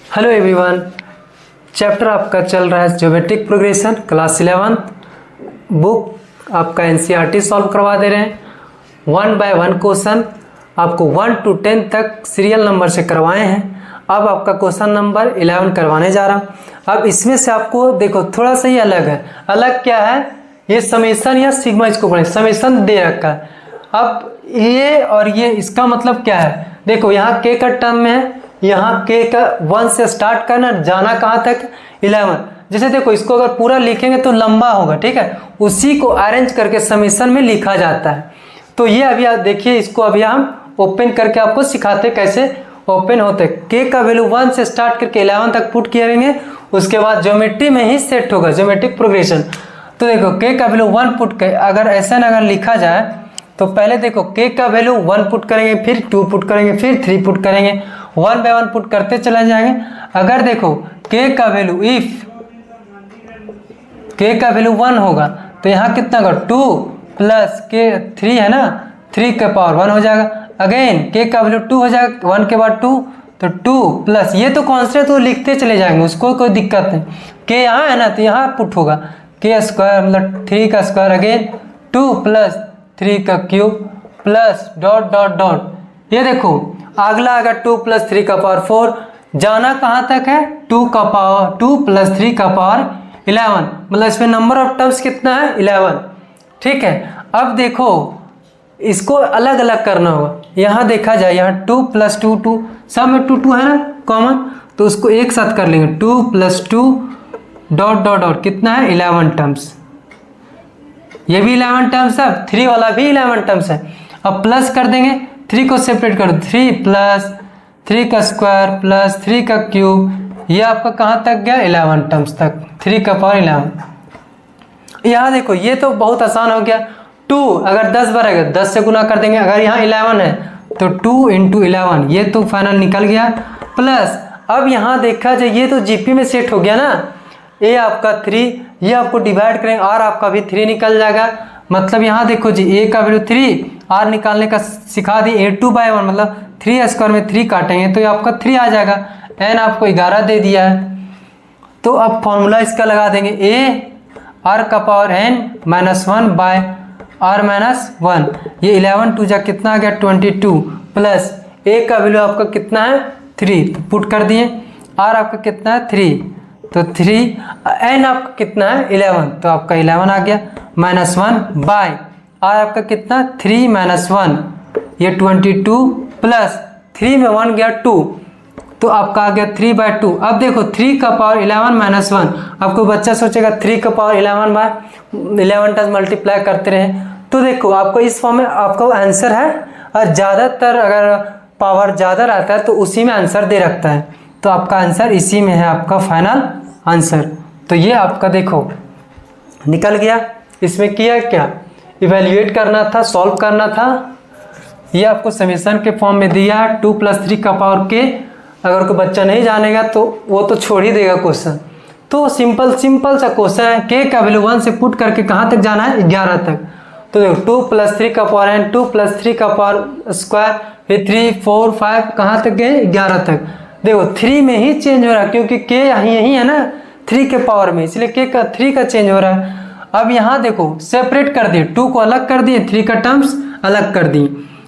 Hello everyone, chapter आपका चल रहा है ज्योमेट्रिक प्रोग्रेशन क्लास 11 बुक आपका एनसीईआरटी सॉल्व करवा दे रहे हैं। 1 बाय 1 क्वेश्चन आपको 1 to 10 तक सीरियल नंबर से करवाए हैं। अब आपका क्वेश्चन नंबर 11 करवाने जा रहा हूँ। अब इसमें से आपको देखो थोड़ा सा ही अलग है। अलग क्या है, ये समेशन या सिग्मा, इसको पढ़े समेशन दे रखा है। अब ये और ये इसका मतलब क्या है, देखो यहाँ के का टर्म में है, यहाँ के का 1 से स्टार्ट करना, जाना कहाँ तक 11। जैसे देखो इसको अगर पूरा लिखेंगे तो लंबा होगा, ठीक है, उसी को अरेंज करके समेशन में लिखा जाता है। तो ये अभी आप देखिए, इसको अभी हम ओपन करके आपको सिखाते कैसे ओपन होते। के का वैल्यू 1 से स्टार्ट करके 11 तक पुट करेंगे, उसके बाद ज्योमेट्री में ही सेट होगा ज्योमेट्रिक प्रोग्रेशन। तो देखो के का वैल्यू 1 पुट कर, अगर ऐसा अगर लिखा जाए तो पहले देखो के का वैल्यू 1 पुट करेंगे, फिर 2 पुट करेंगे, फिर 3 पुट करेंगे, 1 बाय 1 पुट करते चले जाएंगे। अगर देखो के का वैल्यू इफ के का वैल्यू 1 होगा तो यहाँ कितना होगा 2 प्लस के 3 है ना, 3 का पावर 1 हो जाएगा। अगेन के का वैल्यू 2 हो जाएगा, 1 के बाद 2 तो 2 प्लस ये तो कॉन्स्टेंट तो लिखते चले जाएंगे, उसको कोई दिक्कत नहीं। के यहाँ है ना तो यहाँ पुट होगा के स्क्वायर मतलब 3 का स्क्वायर, अगेन 2 प्लस 3 का cube plus dot dot dot. ये देखो अगला आएगा 2 प्लस 3 का पावर 4, जाना कहाँ तक है 2 का पावर 2 प्लस 3 का पावर 11, मतलब इसमें नंबर ऑफ टर्म्स कितना है 11, ठीक है। अब देखो इसको अलग अलग करना होगा। यहाँ देखा जाए यहाँ 2 प्लस 2 2 सब में 2 2 है ना कॉमन, तो उसको एक साथ कर लेंगे 2 प्लस 2 डॉट डॉट डॉट, कितना है 11 टर्म्स। ये भी 11 टर्म्स है, 3 वाला भी 11 टर्म्स है। अब प्लस कर देंगे, 3 को सेपरेट कर दो, 3 प्लस 3 का स्क्वायर प्लस 3 का क्यूब, ये आपका कहाँ तक गया 11 टर्म्स तक, 3 का पावर 11। यहाँ देखो ये तो बहुत आसान हो गया। 2 अगर 10 बार आएगा 10 से गुना कर देंगे, अगर यहाँ 11 है तो 2 इंटू 11, ये तो फाइनल निकल गया। प्लस अब यहाँ देखा जाए ये तो जीपी में सेट हो गया ना, ए आपका 3, ये आपको डिवाइड करेंगे आर आपका भी 3 निकल जाएगा। मतलब यहाँ देखो जी ए का वैल्यू 3, आर निकालने का सिखा दी, a2 बाय 1 मतलब 3 स्क्वायर में 3 काटेंगे तो ये आपका 3 आ जाएगा। एन आपको 11 दे दिया है, तो अब फॉर्मूला इसका लगा देंगे ए आर का power n minus 1 by r minus 1। ये 11 2 जा कितना आ गया 22 प्लस ए का वैल्यू आपका कितना है 3, तो पुट कर दिए। आर आपका कितना है 3, तो 3 एन आपका कितना है 11, तो आपका 11 आ गया माइनस 1 बाय आर आपका कितना 3 माइनस 1, ये 22 प्लस 3 में 1 गया 2, तो आपका आ गया 3 बाय 2। अब देखो 3 का पावर 11 माइनस 1, आपको बच्चा सोचेगा 3 का पावर 11 बाय 11 टाइम्स मल्टीप्लाई करते रहे, तो देखो आपको इस फॉर्म में आपका आंसर है। और ज़्यादातर अगर पावर ज़्यादा रहता है तो उसी में आंसर दे रखता है, तो आपका आंसर इसी में है, आपका फाइनल आंसर। तो ये आपका देखो निकल गया। इसमें किया क्या, इवेल्युएट करना था, सॉल्व करना था। ये आपको समेशन के फॉर्म में दिया 2 प्लस 3 का पावर के। अगर कोई बच्चा नहीं जानेगा तो वो तो छोड़ ही देगा क्वेश्चन। तो सिंपल सा क्वेश्चन है, के का वैल्यू 1 से पुट करके कहाँ तक जाना है 11 तक। तो देखो 2 प्लस 3 का पावर n, 2 प्लस 3 का पावर स्क्वायर, फिर 3 4 5 कहाँ तक गए 11 तक। देखो 3 में ही चेंज हो रहा है क्योंकि के यही है ना 3 के पावर में, इसलिए के का 3 का चेंज हो रहा है। अब यहाँ देखो सेपरेट कर दिए, 2 को अलग कर दिए, 3 का टर्म्स अलग कर दिए।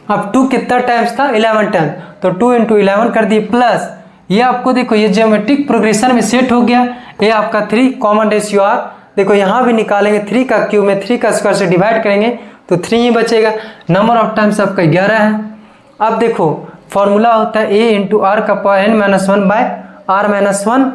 अब 2 कितना टाइम्स था 11 टाइम्स, तो 2 इंटू 11 कर दिए। प्लस ये आपको देखो ये ज्योमेट्रिक प्रोग्रेशन में सेट हो गया। ये आपका 3 कॉमन रेशियो आर, देखो यहाँ भी निकालेंगे 3 का क्यूब में 3 का स्क्वायर से डिवाइड करेंगे तो 3 ही बचेगा। नंबर ऑफ टाइम्स आपका 11 है। अब देखो फॉर्मूला होता है ए इंटू आर का power n minus 1 by r minus 1,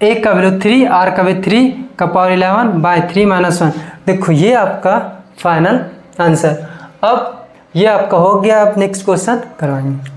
a का वैल्यू 3, आर का वैल्यू 3 का पावर 11 बाय 3 माइनस 1। देखो ये आपका फाइनल आंसर। अब ये आपका हो गया। आप नेक्स्ट क्वेश्चन करवाएंगे।